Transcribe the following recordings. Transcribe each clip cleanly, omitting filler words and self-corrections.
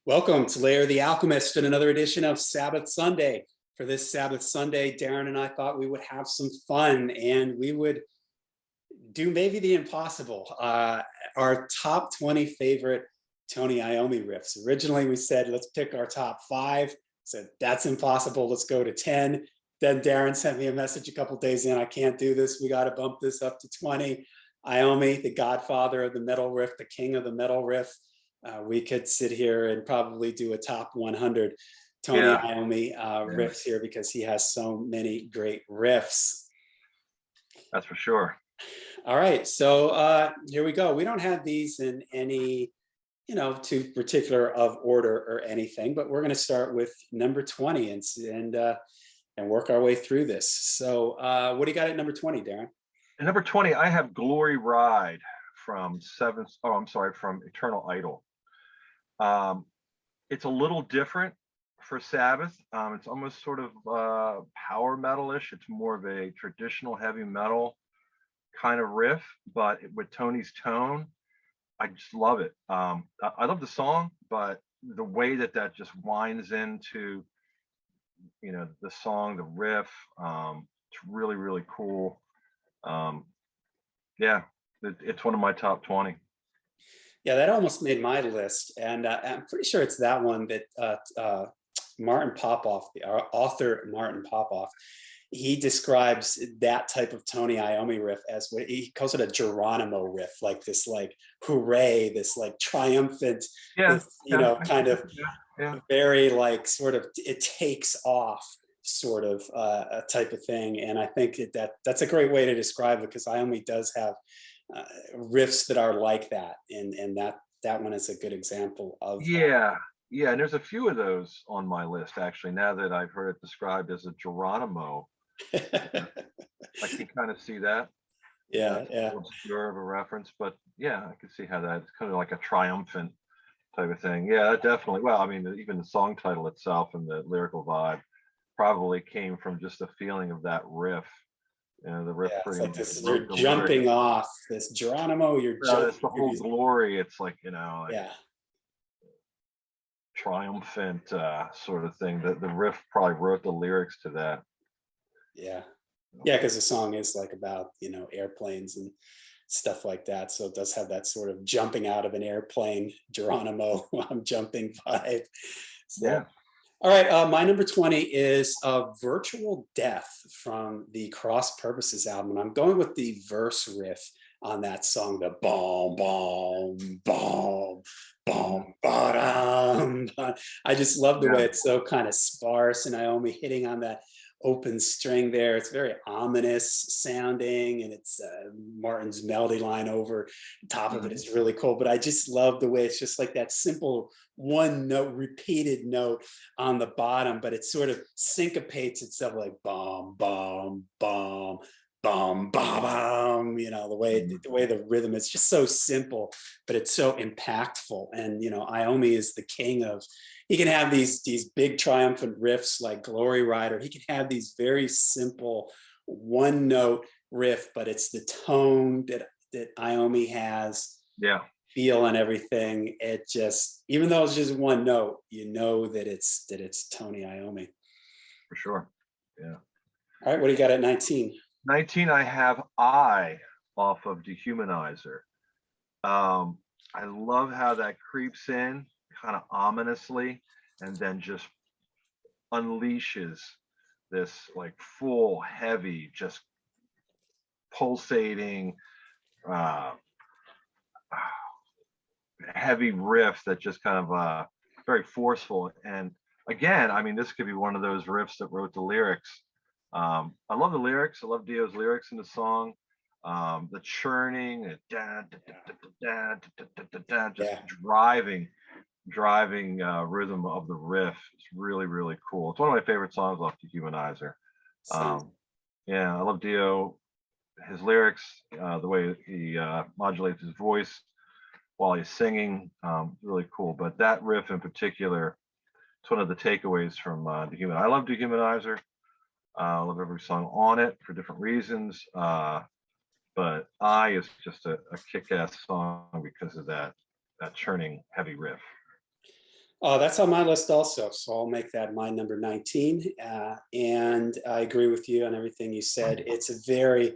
Welcome to Lair, the Alchemist, and another edition of Sabbath Sunday. For this Sabbath Sunday, Darren and I thought we would have some fun and we would do maybe the impossible. Our top 20 favorite Tony Iommi riffs. Originally, we said, let's pick our top 5. Said, that's impossible. Let's go to 10. Then Darren sent me a message a couple days in. I can't do this. We got to bump this up to 20. Iommi, the godfather of the metal riff, the king of the metal riff. We could sit here and probably do a top 100 Tony Iommi riffs here because he has so many great riffs. That's for sure. All right, so here we go. We don't have these in any, too particular of order or anything, but we're going to start with number 20 and work our way through this. So what do you got at number 20, Darren? At number 20, I have Glory Ride from from Eternal Idol. It's a little different for Sabbath. It's almost sort of power metal-ish. It's more of a traditional heavy metal kind of riff, but with Tony's tone, I just love it. I love the song, but the way that just winds into, the song, the riff, it's really, really cool. It's one of my top 20. Yeah, that almost made my list, and I'm pretty sure it's that one that Martin Popoff, the author Martin Popoff, he describes that type of Tony Iommi riff as what he calls it, a Geronimo riff, like this, like hooray, this like triumphant, kind of very like sort of it takes off sort of a type of thing. And I think that's a great way to describe it, because Iommi does have riffs that are like that, and that one is a good example of and there's a few of those on my list actually, now that I've heard it described as a Geronimo. I can kind of see that. Obscure of a reference, but I can see how that, it's kind of like a triumphant type of thing. Definitely. Well, I mean, even the song title itself and the lyrical vibe probably came from just the feeling of that riff. The riff, it's like this, you're jumping off this Geronimo, it's the whole glory. It's like, triumphant sort of thing. The riff probably wrote the lyrics to that. Because the song is like about airplanes and stuff like that, so it does have that sort of jumping out of an airplane, Geronimo, I'm jumping vibe. All right, my number 20 is Virtual Death from the Cross Purposes album. And I'm going with the verse riff on that song, the boom, boom, boom, boom, ba-dum. I just love the way it's so kind of sparse, and Iommi hitting on that open string there. It's very ominous sounding, and it's Martin's melody line over top of it is really cool. But I just love the way it's just like that simple one note, repeated note on the bottom, but it sort of syncopates itself like bomb, bomb, bomb, bomb, bomb, bomb. The way the rhythm is just so simple, but it's so impactful. And Iommi is the king of. He can have these big triumphant riffs like Glory Rider. He can have these very simple one note riff, but it's the tone that Iommi has. Feel and everything. It just, even though it's just one note, that it's Tony Iommi. For sure. All right, what do you got at 19? 19, I have I off of Dehumanizer. I love how that creeps in kind of ominously and then just unleashes this like full, heavy, just pulsating, heavy riff that just kind of very forceful. And again, I mean, this could be one of those riffs that wrote the lyrics. I love the lyrics. I love Dio's lyrics in the song. The churning, just driving rhythm of the riff. It's really, really cool. It's one of my favorite songs off Dehumanizer. I love Dio, his lyrics, the way he modulates his voice while he's singing, really cool. But that riff in particular, it's one of the takeaways from Dehumanizer. I love Dehumanizer. I love every song on it for different reasons. But I is just a kick-ass song because of that churning heavy riff. That's on my list also, so I'll make that my number 19. And I agree with you on everything you said. It's a very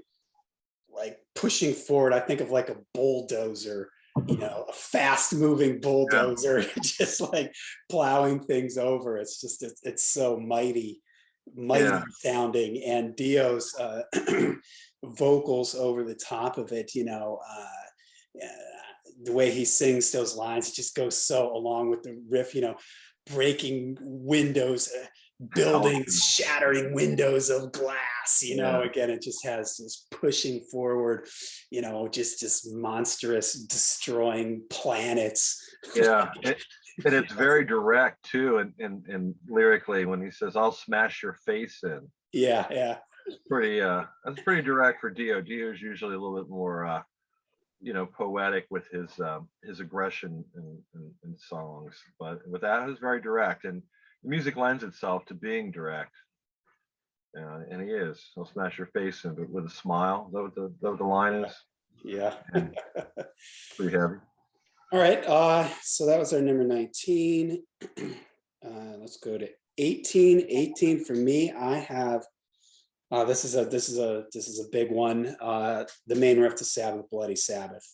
like pushing forward. I think of like a bulldozer, a fast moving Yeah, bulldozer, just like plowing things over. It's so mighty yeah, sounding, and Dio's vocals over the top of it, the way he sings those lines, it just goes so along with the riff, breaking windows, buildings, Alchemist. shattering windows of glass, Yeah, again, it just has this pushing forward, just monstrous, destroying planets. yeah. And it's very direct too, and lyrically when he says, "I'll smash your face in." Yeah, yeah. That's pretty direct for Dio. Dio is usually a little bit more poetic with his aggression in songs, but with that is very direct, and the music lends itself to being direct. And he is. He'll smash your face in, but with a smile. Is that what the line is? Yeah. And pretty heavy. All right. So that was our number 19. Let's go to 18. 18 for me. I have this is a big one. The main riff to Sabbath, Bloody Sabbath.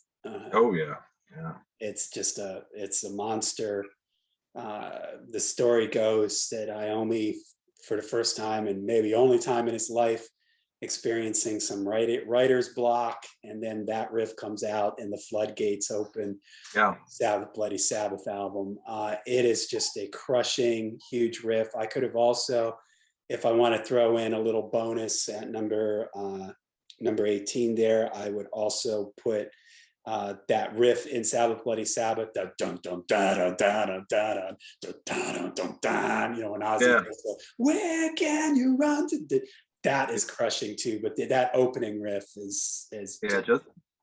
Oh yeah, yeah, It's a monster. The story goes that Iommi, for the first time and maybe only time in his life, experiencing some writer's block, and then that riff comes out and the floodgates open. yeah. Sabbath, Bloody Sabbath album. It is just a crushing, huge riff. I could have also, if I want to throw in a little bonus at number 18 there, I would also put that riff in Sabbath, Bloody Sabbath, the dun dun dun dun dun dun dun dun dun dun, when Ozzy Yeah, goes, where can you run to? That is crushing too. But that opening riff is yeah.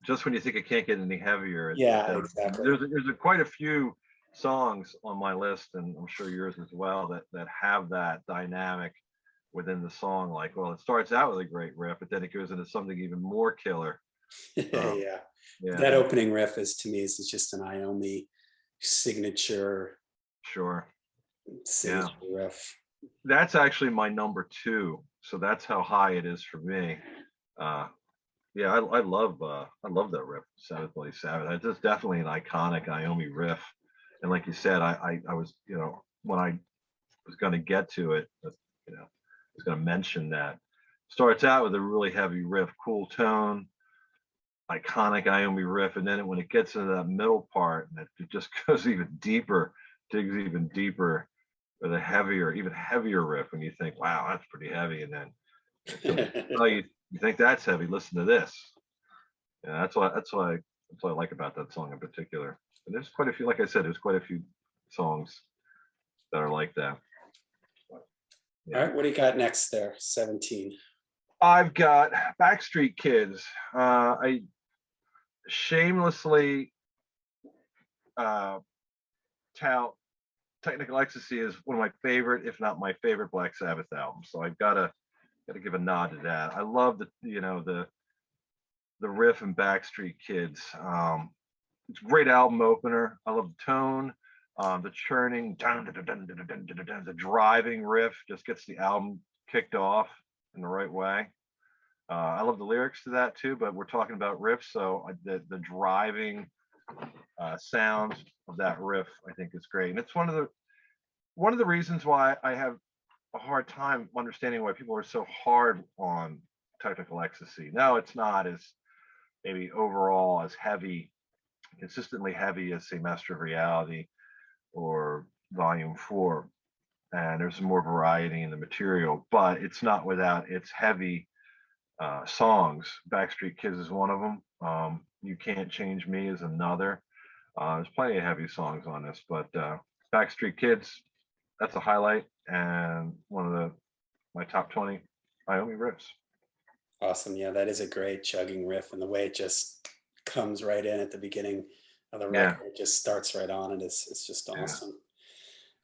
Just when you think it can't get any heavier, it yeah, does. exactly. There's quite a few songs on my list, and I'm sure yours as well, that have that dynamic within the song. Like, well, it starts out with a great riff, but then it goes into something even more killer. Yeah, Um, yeah. yeah, That opening riff is, to me, is just an Iommi signature sure. Yeah, signature riff. that's actually my number two. So that's how high it is for me. Uh, yeah, I love that riff, Sabbath Bloody Sabbath. It's definitely an iconic Iommi riff. And like you said, I was, when I was going to get to it, I was going to mention that. Starts out with a really heavy riff, cool tone, iconic Iommi riff, and then when it gets into that middle part, and it just goes even deeper, digs even deeper with a heavier, even heavier riff. And you think, wow, that's pretty heavy, and then oh, you think that's heavy? Listen to this. Yeah, that's what I like about that song in particular. And there's quite a few, like I said, there's quite a few songs that are like that. All Yeah. right, what do you got next there? 17. I've got Backstreet Kids. I shamelessly tout Technical Ecstasy is one of my favorite, if not my favorite, Black Sabbath albums. So I've gotta give a nod to that. I love the riff in Backstreet Kids. It's a great album opener. I love the tone, the churning, dun, dun, dun, dun, dun, dun, dun, dun, the driving riff just gets the album kicked off in the right way. I love the lyrics to that too, but we're talking about riffs, so the driving sound of that riff, I think, is great, and it's one of the reasons why I have a hard time understanding why people are so hard on Technical Ecstasy. No, it's not as maybe overall as heavy, consistently heavy as say Master of Reality or Volume 4. And there's some more variety in the material, but it's not without its heavy songs. Backstreet Kids is one of them. You Can't Change Me is another. There's plenty of heavy songs on this, but Backstreet Kids, that's a highlight and one of my top 20 Iommi riffs. Awesome. Yeah, that is a great chugging riff, and the way it just comes right in at the beginning of the Yeah, record, it just starts right on it. It's just yeah, awesome.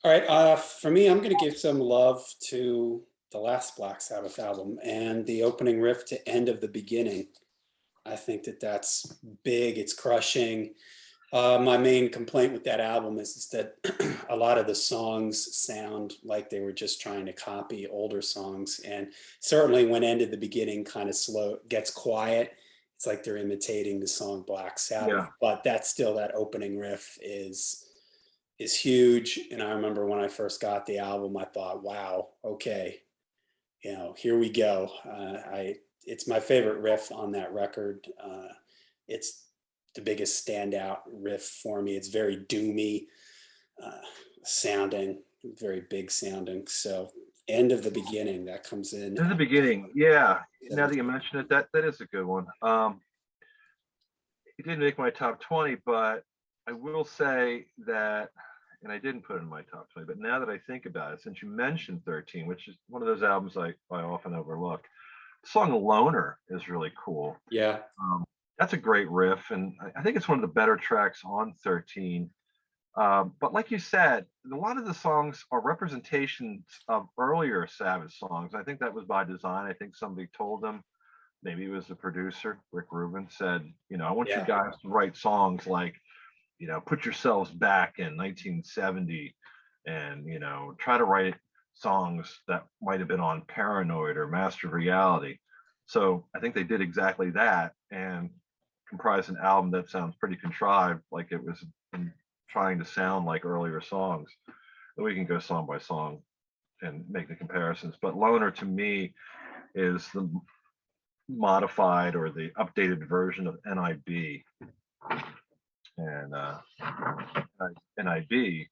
All right, for me, I'm going to give some love to the last Black Sabbath album and the opening riff to End of the Beginning. I think that's big. It's crushing. My main complaint with that album is that a lot of the songs sound like they were just trying to copy older songs. And certainly when End of the Beginning kind of slow gets quiet, it's like they're imitating the song Black Sabbath. Yeah. But that's still, that opening riff is huge. And I remember when I first got the album, I thought, wow, okay, here we go. It's my favorite riff on that record. It's the biggest standout riff for me. It's very doomy sounding, very big sounding. So End of the Beginning, that comes in In the at beginning, yeah. Now that you 17. mention it, that is a good one. It didn't make my top 20, but I will say that, and I didn't put it in my top 20, but now that I think about it, since you mentioned 13, which is one of those albums I often overlook, the song Loner is really cool. Yeah. That's a great riff, and I think it's one of the better tracks on 13. But like you said, a lot of the songs are representations of earlier Sabbath songs. I think that was by design. I think somebody told them, maybe it was the producer, Rick Rubin, said, I want you Yeah. guys to write songs like, put yourselves back in 1970 and, try to write songs that might have been on Paranoid or Master of Reality. So I think they did exactly that and comprised an album that sounds pretty contrived, like it was trying to sound like earlier songs. And we can go song by song and make the comparisons. But Loner to me is the modified or the updated version of NIB. And NIB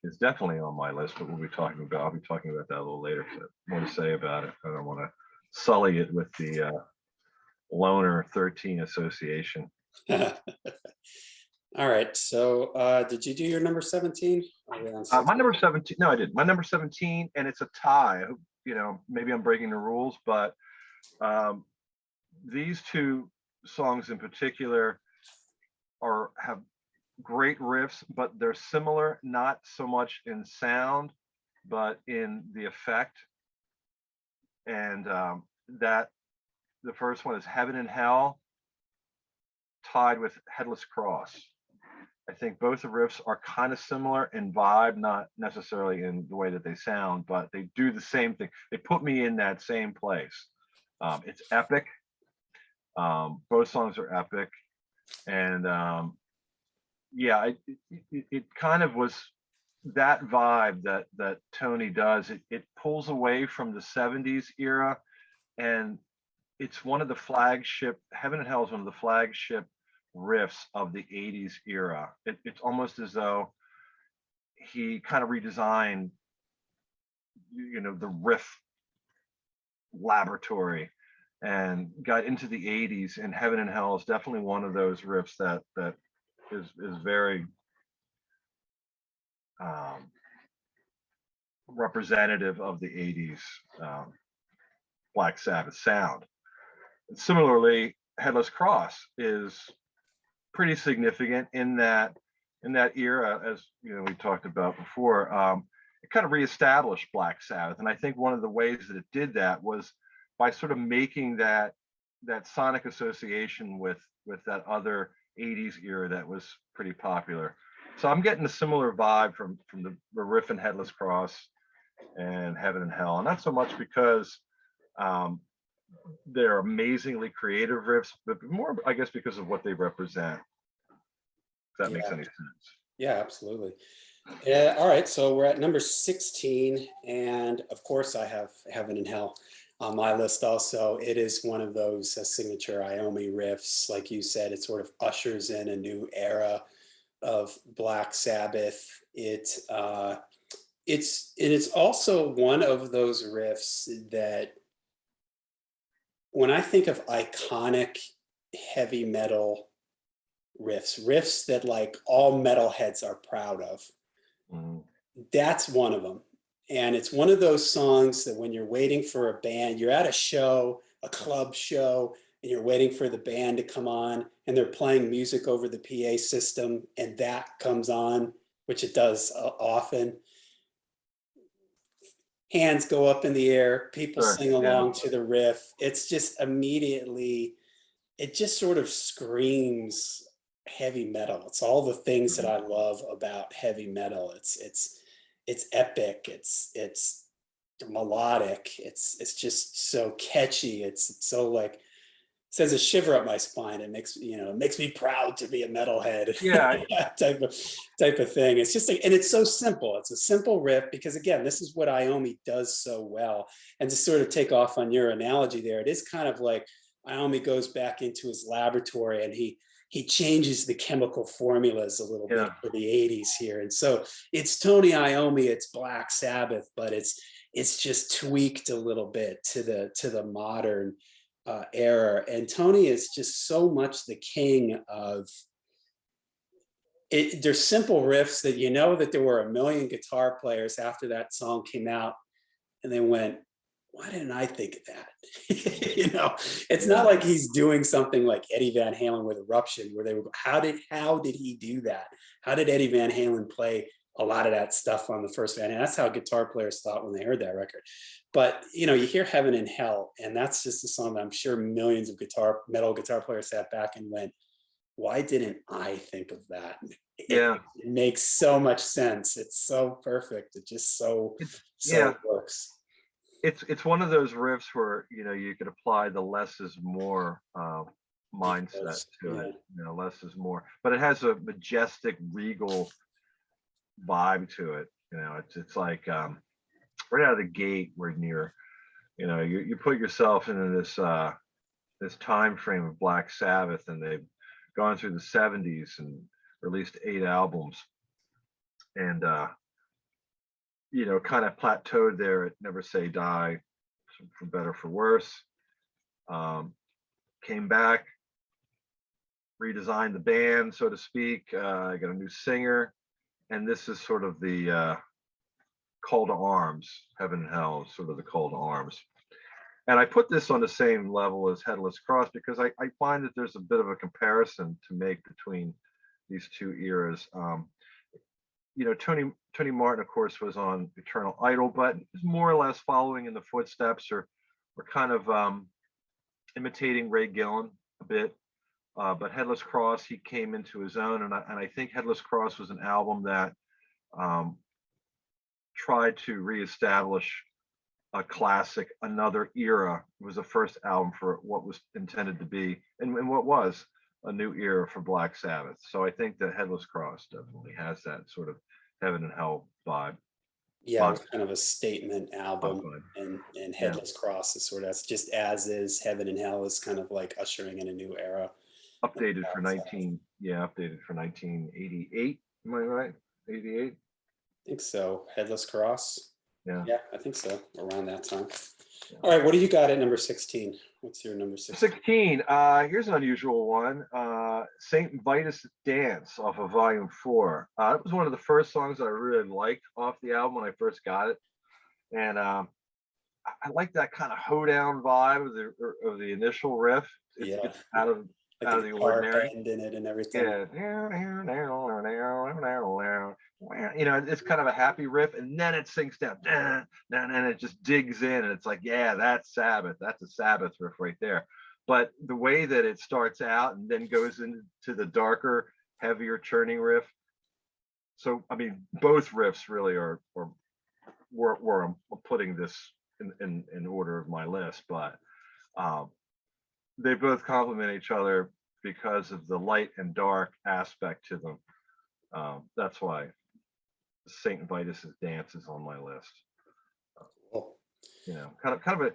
is definitely on my list, but I'll be talking about that a little later. So more to say about it. I don't want to sully it with the Loner 13 association. All right. So did you do your number 17? My number 17, no, I didn't. My number 17, and it's a tie. Maybe I'm breaking the rules, but these two songs in particular have great riffs, but they're similar, not so much in sound, but in the effect. And that the first one is Heaven and Hell, tied with Headless Cross. I think both the riffs are kind of similar in vibe, not necessarily in the way that they sound, but they do the same thing. They put me in that same place. It's epic. Both songs are epic. And it kind of was that vibe that Tony does. It pulls away from the 70s era, and it's one of the flagship, Heaven and Hell is one of the flagship riffs of the 80s era. It's almost as though he kind of redesigned, the riff laboratory and got into the 80s, and Heaven and Hell is definitely one of those riffs that is very representative of the 80s Black Sabbath sound. And similarly, Headless Cross is pretty significant in that era, as we talked about before. It kind of reestablished Black Sabbath, and I think one of the ways that it did that was by sort of making that sonic association with that other 80s era that was pretty popular. So I'm getting a similar vibe from the riff in Headless Cross and Heaven and Hell, and not so much because they're amazingly creative riffs, but more, I guess, because of what they represent. If that makes any sense. Yeah, absolutely. Yeah. All right. So we're at number 16. And of course, I have Heaven and Hell on my list also. It is one of those signature Iommi riffs. Like you said, it sort of ushers in a new era of Black Sabbath. It's also one of those riffs that, when I think of iconic heavy metal riffs that like all metalheads are proud of, that's one of them. And it's one of those songs that when you're waiting for a band, you're at a show, a club show, and you're waiting for the band to come on, and they're playing music over the PA system, and that comes on, which it does often. Hands go up in the air, people sing along to the riff. It's just immediately, it just sort of screams heavy metal. It's all the things that Mhm. I love about heavy metal. It's epic. It's melodic. It's just so catchy. It's so like sends a shiver up my spine. It makes it makes me proud to be a metalhead. Yeah, type of thing. It's just like, and it's so simple. It's a simple riff because again, this is what Iommi does so well. And to sort of take off on your analogy there, it is kind of like Iommi goes back into his laboratory and he changes the chemical formulas a little bit yeah, for the 80s here. And so it's Tony Iommi, it's Black Sabbath, but it's just tweaked a little bit to the modern era. And Tony is just so much the king of it. There's simple riffs that that there were a million guitar players after that song came out, and they went, "Why didn't I think of that?" It's not yeah, like he's doing something like Eddie Van Halen with Eruption, where they were, how did he do that? How did Eddie Van Halen play a lot of that stuff on the first Van Halen? That's how guitar players thought when they heard that record. But you hear Heaven and Hell, and that's just a song that I'm sure millions of metal guitar players sat back and went, "Why didn't I think of that?" yeah. It makes so much sense. It's so perfect. It just It's so yeah, works. it's one of those riffs where you could apply the less is more mindset Because, to it. yeah, Less is more, but it has a majestic, regal vibe to it. It's like right out of the gate when you put yourself into this time frame of Black Sabbath, and they've gone through the 70s and released 8 albums, and kind of plateaued there at Never Say Die, for better for worse. Um, Came back, redesigned the band, so to speak. I got a new singer, and this is sort of the call to arms. Heaven and Hell is sort of the call to arms. And I put this on the same level as Headless Cross because I find that there's a bit of a comparison to make between these two eras. Tony Martin, of course, was on Eternal Idol, but is more or less following in the footsteps, or kind of imitating Ray Gillen a bit. But Headless Cross, he came into his own, and I think Headless Cross was an album that um, tried to reestablish a classic, another era. It was the first album for what was intended to be, and what was a new era for Black Sabbath. So I think that Headless Cross definitely has that sort of Heaven and Hell vibe. yeah, it Vibe, was kind of a statement album, vibe. and Yeah, Headless Cross is sort of that's just as is. Heaven and Hell is kind of like ushering in a new era. of updated for Black Sabbath. 1988. Am I right? 88. I think so. Headless Cross. Yeah. Yeah, I think so. Around that time. Yeah. All right, what do you got at number 16? What's your number 16? 16. Here's an unusual one. Saint Vitus Dance off of Volume 4. That was one of the first songs that I really liked off the album when I first got it, and I like that kind of hoedown vibe of the initial riff. Yeah, It's out of like the the guitar ordinary. bend in it and everything. Yeah. It's kind of a happy riff, and then it sinks down, and it just digs in, and it's like, yeah, that's Sabbath. That's a Sabbath riff right there. But the way that it starts out and then goes into the darker, heavier churning riff. So, I mean, both riffs really are where I'm putting this in order of my list, but um, they both complement each other because of the light and dark aspect to them. That's why Saint Vitus's Dance is on my list. Cool. Kind of a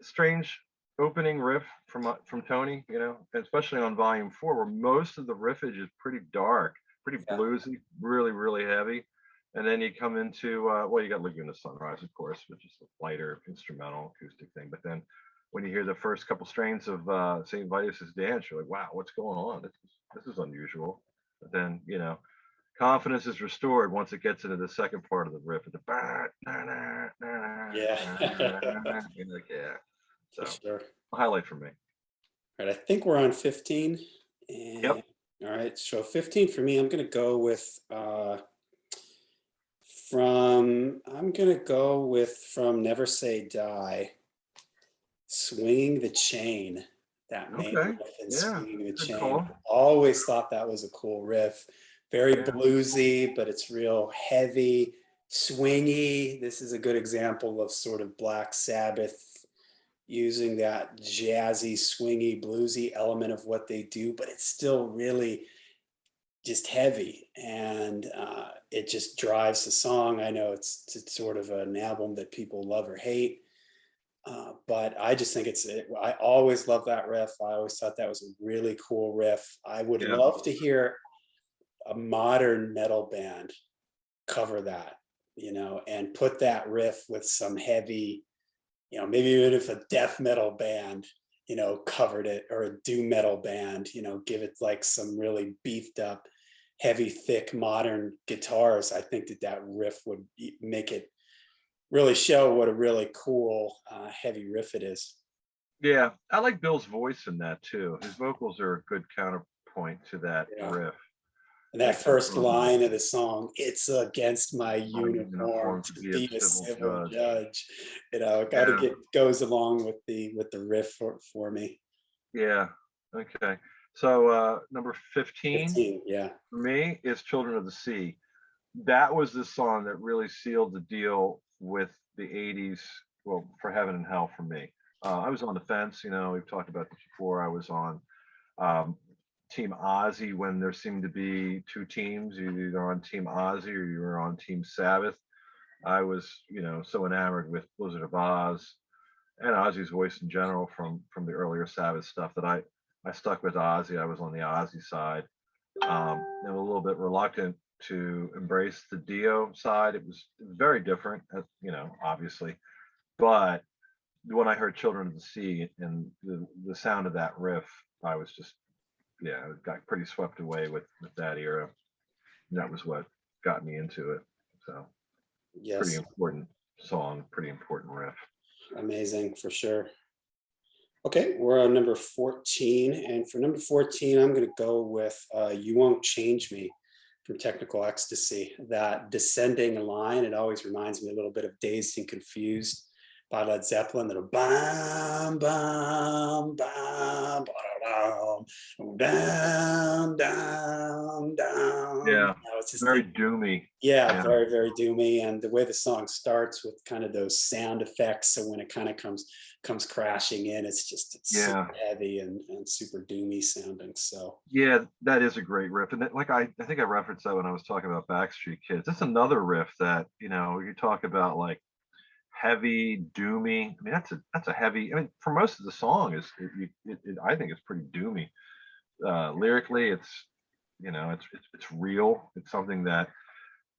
strange opening riff from Tony, and especially on Volume 4, where most of the riffage is pretty dark, pretty Yeah. bluesy, really, really heavy. And then you come into you got Laguna Sunrise, of course, which is a lighter instrumental acoustic thing. But then when you hear the first couple strains of Saint Vitus's Dance, you're like, wow, what's going on? This is unusual. But then confidence is restored once it gets into the second part of the riff. At the Yeah. you're like, yeah. For So sure. a highlight for me. All right, I think we're on 15. And Yep. all right, so 15 for me, I'm gonna go with from Never Say Die, Swinging the Chain. that main Okay. riff and Yeah. swinging the Good chain. call. Always thought that was a cool riff. Very Yeah. bluesy, but it's real heavy, swingy. This is a good example of sort of Black Sabbath using that jazzy, swingy, bluesy element of what they do, but it's still really just heavy, and it just drives the song. I know it's sort of an album that people love or hate, but I just think I always love that riff. I always thought that was a really cool riff. I would Yeah. love to hear a modern metal band cover that, and put that riff with some heavy, maybe even if a death metal band, covered it, or a doom metal band, give it like some really beefed up, heavy, thick, modern guitars. I think that riff would make it really show what a really cool, heavy riff it is. Yeah. I like Bill's voice in that too. His vocals are a good counterpoint to that Yeah. riff. And that Makes it first a little line of the song, "It's against my my uniform uniform to to be a be a civil civil judge. judge." It kind of Yeah. goes along with the riff for me. Yeah. Okay. So number 15 15, yeah. for me is Children of the Sea. That was the song that really sealed the deal with the 80s, well, for heaven and hell for me. I was on the fence, we've talked about this before. I was on um, Team Ozzy when there seemed to be two teams. You were either on Team Ozzy or you were on Team Sabbath. I was, so enamored with Blizzard of Oz and Ozzy's voice in general from the earlier Sabbath stuff that I stuck with Ozzy. I was on the Ozzy side. And a little bit reluctant to embrace the Dio side. It was very different, obviously. But when I heard Children of the Sea and the sound of that riff, I was just, yeah, I got pretty swept away with that era. And that was what got me into it. So pretty Yes, important song, pretty important riff. amazing for sure. Okay, we're on number 14, and for number 14, I'm going to go with "You Won't Change Me" from Technical Ecstasy. That descending line, it always reminds me a little bit of "Dazed and Confused" by Led Zeppelin. That'll bam, bam, bam, ba-da-dum, down, down, down. Yeah, It's just very doomy. yeah, Yeah, very, very doomy. And the way the song starts with kind of those sound effects. So when it kind of comes crashing in, it's yeah, super heavy and super doomy sounding. So yeah. That is a great riff, and like I think I referenced that when I was talking about Backstreet Kids. That's another riff that you talk about like heavy, doomy. I mean, that's a heavy. I mean, for most of the song I think it's pretty doomy. Lyrically, it's real. It's something that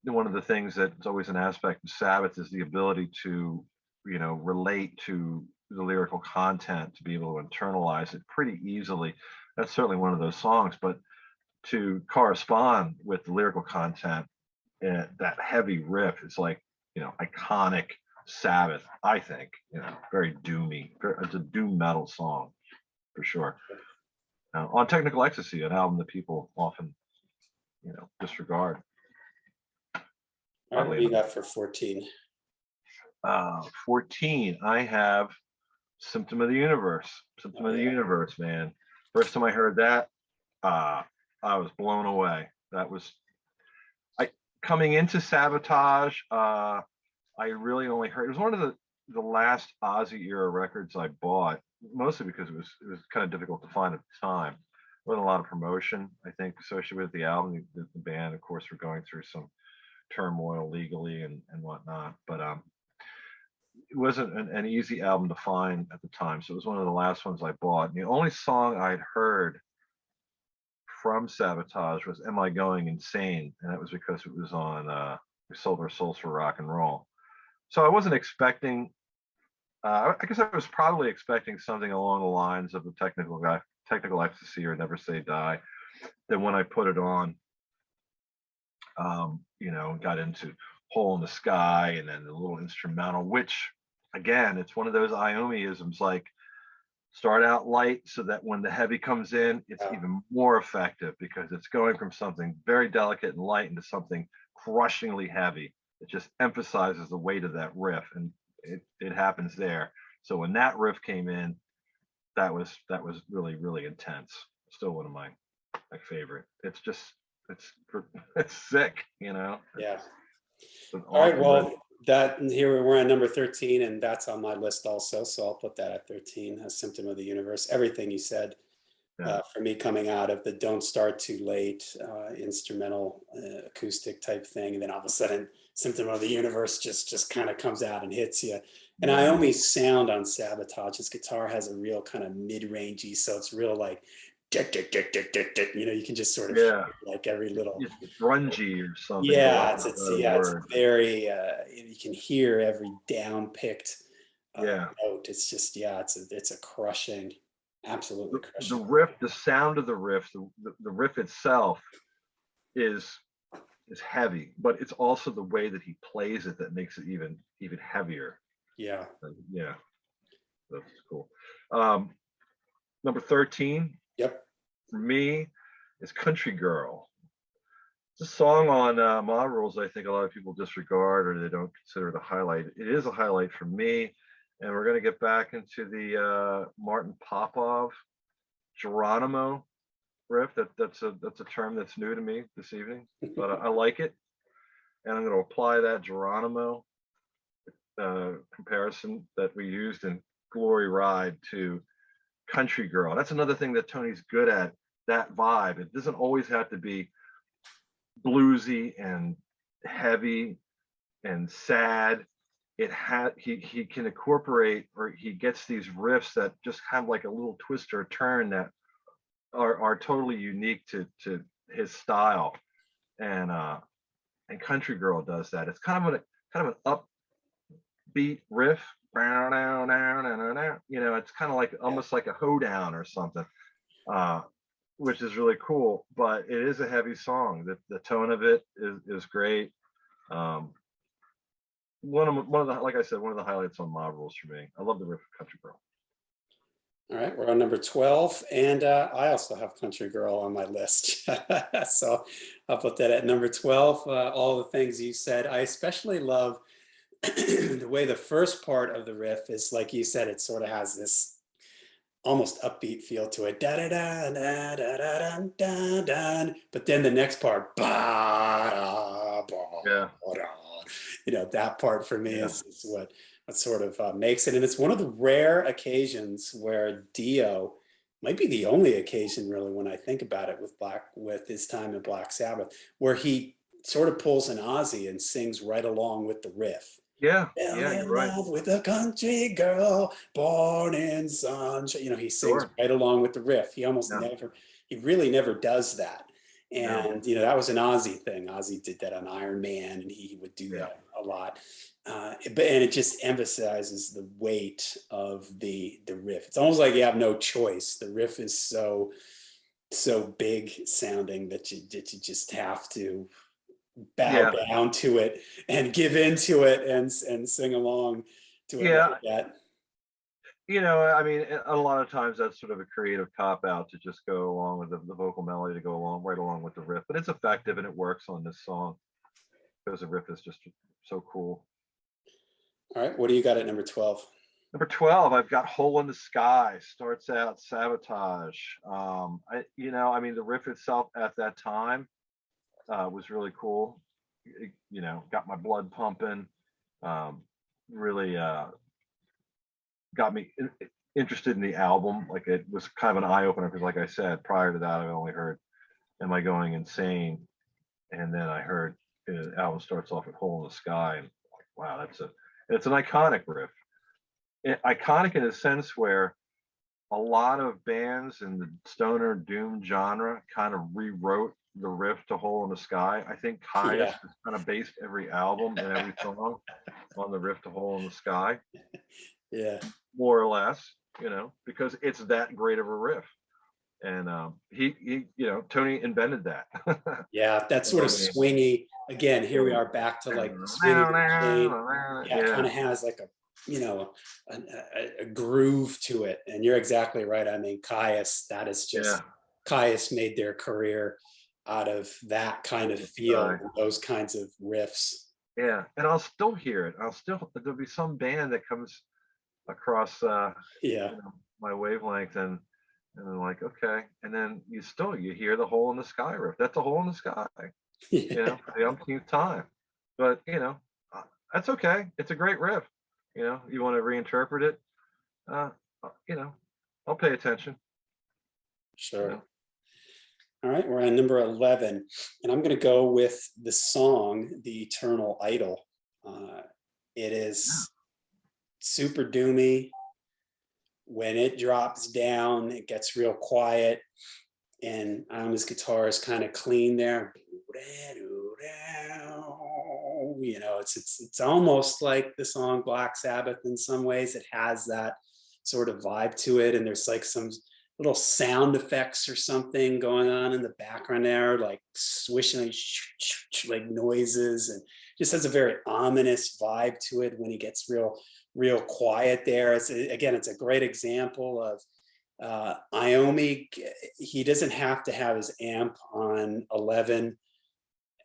one of the things that's always an aspect of Sabbath is the ability to relate to the lyrical content, to be able to internalize it pretty easily. That's certainly one of those songs, but to correspond with the lyrical content, that heavy riff is like iconic Sabbath. I think very doomy. It's a doom metal song for sure. On Technical Ecstasy, an album that people often disregard. all right, what do you Oddly got for 14? 14, I have Symptom of the Universe. Symptom Oh of the yeah. Universe, man. First time I heard that, I was blown away. That was I coming into Sabotage. I really only heard it was one of the last Ozzy era records I bought, mostly because it was kind of difficult to find at the time. There wasn't a lot of promotion, I think, associated with the album. The band, of course, were going through some turmoil legally and whatnot, but it wasn't an easy album to find at the time. So it was one of the last ones I bought. And the only song I'd heard from Sabotage was "Am I Going Insane?" And that was because it was on "We Sold Our Souls for Rock and Roll." So I wasn't expecting. I guess I was probably expecting something along the lines of the Technical Ecstasy or Never Say Die. Then when I put it on, got into Hole in the Sky and then the little instrumental, which again, it's one of those Iommi-isms, like start out light so that when the heavy comes in, it's Yeah. even more effective because it's going from something very delicate and light into something crushingly heavy. It just emphasizes the weight of that riff, and it happens there. So when that riff came in, that was really, really intense. Still one of my favorite. It's just it's it's sick, you know. Yeah. It's an All right. awesome riff. Well, that here we're on number 13, and that's on my list also. So I'll put that at 13, a symptom of the universe. Everything you said Yeah, for me coming out of the Don't Start Too Late instrumental acoustic type thing. And then all of a sudden, Symptom of the Universe just kind of comes out and hits you. And yeah, Iommi's sound on Sabotage, his guitar has a real kind of mid-rangey, so it's real like, you know, you can just sort of yeah. hear like every little, It's grungy or something, for lack yeah, of a better yeah, it's word. very, you can hear every down-picked Yeah. note. It's just, yeah, it's a crushing, absolutely The crushing. riff, the sound of the riff, the riff itself is heavy, but it's also the way that he plays it that makes it even heavier. Yeah. Yeah, that's cool. Um, Number 13 Yep. for me is Country Girl. It's a song on Mob Rules I think a lot of people disregard or they don't consider it a highlight. It is a highlight for me, and we're going to get back into the Martin Popov Geronimo riff. That's a term that's new to me this evening, but I like it, and I'm going to apply that Geronimo comparison that we used in Glory Ride to Country Girl. That's another thing that Tony's good at, that vibe. It doesn't always have to be bluesy and heavy and sad. It had he can incorporate, or he gets these riffs that just have like a little twist or turn that are totally unique to his style. And Country Girl does that. It's kind of an upbeat riff. You know, it's kind of like Yeah. almost like a hoedown or something. Uh, which is really cool, but it is a heavy song. The tone of it is great. Um, one of the, like I said, one of the highlights on Mob Rules for me. I love the riff of Country Girl. All right, we're on number 12, and I also have Country Girl on my list. So I'll put that at number 12. All the things you said. I especially love the way the first part of the riff is, like you said, it sort of has this almost upbeat feel to it. Da da da da da da da da. But then the next part, ba da Yeah, ba da. You know, that part for me yeah, is what sort of makes it. And it's one of the rare occasions where Dio might be the only occasion, really, when I think about it, with his time in Black Sabbath, where he sort of pulls an Ozzy and sings right along with the riff. yeah, Fell yeah. You're in right. love with a country girl born in sunshine. You know, he sings Sure. right along with the riff. Yeah, He really never does that. no. And, you know, that was an Ozzy thing. Ozzy did that on Iron Man, and he would do Yeah, that a lot. And it just emphasizes the weight of the riff. It's almost like you have no choice. The riff is so big sounding that you just have to bow yeah, down to it and give into it and sing along to it yeah. like that. You know, I mean, a lot of times that's sort of a creative cop out to just go along with the vocal melody to go along right along with the riff, but it's effective and it works on this song because the riff is just so cool. All right, what do you got at number 12? Number 12, I've got Hole in the Sky. Starts out Sabotage. I mean, the riff itself at that time was really cool. You know, got my blood pumping. Really got me interested in the album. Like it was kind of an eye opener because, like I said, prior to that, I only heard "Am I Going Insane," and then I heard the album starts off with "Hole in the Sky," and like, wow, it's an iconic riff. Iconic in a sense where a lot of bands in the stoner doom genre kind of rewrote the riff to Hole in the Sky. I think Caius Yeah, has kind of based every album and every song on the riff to Hole in the Sky, yeah, more or less, you know, because it's that great of a riff. And Tony invented that. yeah. That You sort know of what I mean? swingy. Again, here we are back to like the swing of the chain. Yeah, it kind Yeah, of has like a groove to it. And you're exactly right. I mean, yeah, Caius made their career out of that kind of Hole in the feel Sky. and those kinds of riffs. Yeah, and I'll still hear it. There'll be some band that comes across Yeah, you know my wavelength, and I'm like, okay. And then you hear the Hole in the Sky riff. That's a hole in the sky, for the umpteenth time. But that's okay. It's a great riff. You want to reinterpret it, uh, I'll pay attention. Sure. All right, we're on number 11, and I'm going to go with the song, The Eternal Idol. It is super doomy. When it drops down, it gets real quiet, and Iommi's guitar is kind of clean there. It's almost like the song Black Sabbath in some ways. It has that sort of vibe to it, and there's like some little sound effects or something going on in the background there, like swishing, like noises, and just has a very ominous vibe to it when he gets real quiet there. It's a great example of Iommi. He doesn't have to have his amp on 11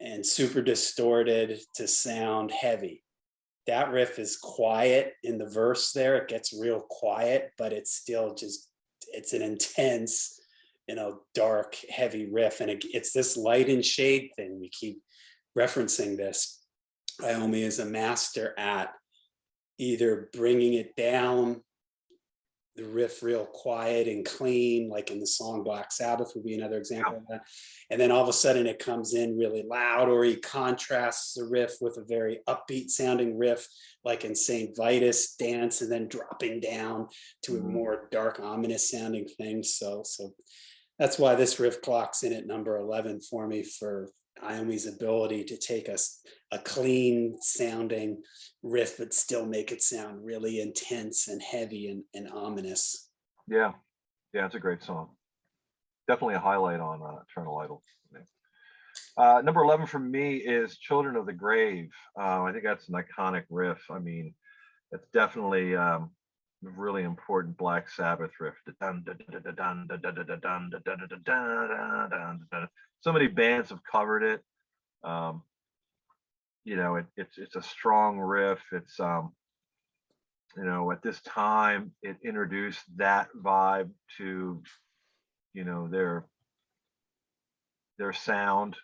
and super distorted to sound heavy. That riff is quiet in the verse there. It gets real quiet, but it's still it's an intense, dark, heavy riff. And it's this light and shade thing. We keep referencing this. Iommi is a master at either bringing it down, the riff real quiet and clean, like in the song Black Sabbath would be another example of that. And then all of a sudden it comes in really loud, or he contrasts the riff with a very upbeat sounding riff, like in St. Vitus Dance, and then dropping down to a more dark, ominous sounding thing. So that's why this riff clocks in at number 11 for me, for Iommi's ability to take a clean sounding riff but still make it sound really intense and heavy and ominous. Yeah, it's a great song. Definitely a highlight on Eternal Idol. Number 11 for me is Children of the Grave. I think that's an iconic riff. I mean, it's definitely a really important Black Sabbath riff. So many bands have covered it. It's a strong riff. It's at this time it introduced that vibe to their sound.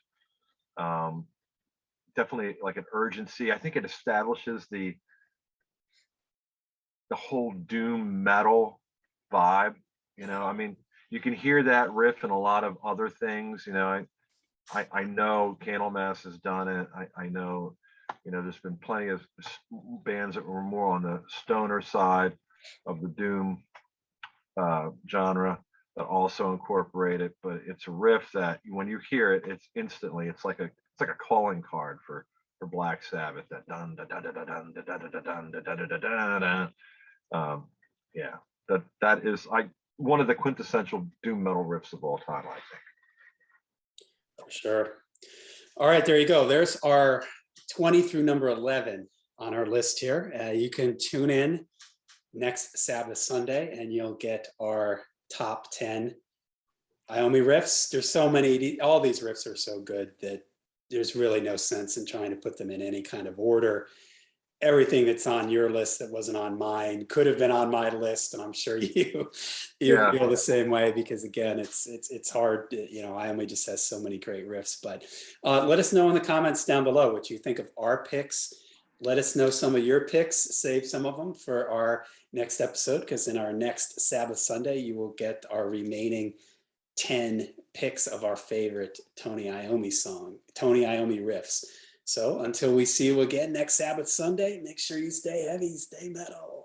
Definitely like an urgency. I think it establishes the whole doom metal vibe. I mean, you can hear that riff in a lot of other things. I know Candlemass has done it. I know, there's been plenty of bands that were more on the stoner side of the doom genre that also incorporate it. But it's a riff that when you hear it, it's instantly, it's like a calling card for Black Sabbath. That dun da da da da dun da da da da dun da da da da da da. Yeah, that is one of the quintessential doom metal riffs of all time, I think. For sure. All right, there you go. There's our 20 through number 11 on our list here. You can tune in next Sabbath Sunday and you'll get our top 10 Iommi riffs. There's so many, all these riffs are so good that there's really no sense in trying to put them in any kind of order. Everything that's on your list that wasn't on mine could have been on my list, and I'm sure you feel the same way, because again, it's hard. Iommi just has so many great riffs. But let us know in the comments down below what you think of our picks. Let us know some of your picks. Save some of them for our next episode, because in our next Sabbath Sunday, you will get our remaining 10 picks of our favorite Tony Iommi riffs. So until we see you again next Sabbath Sunday, make sure you stay heavy, stay metal.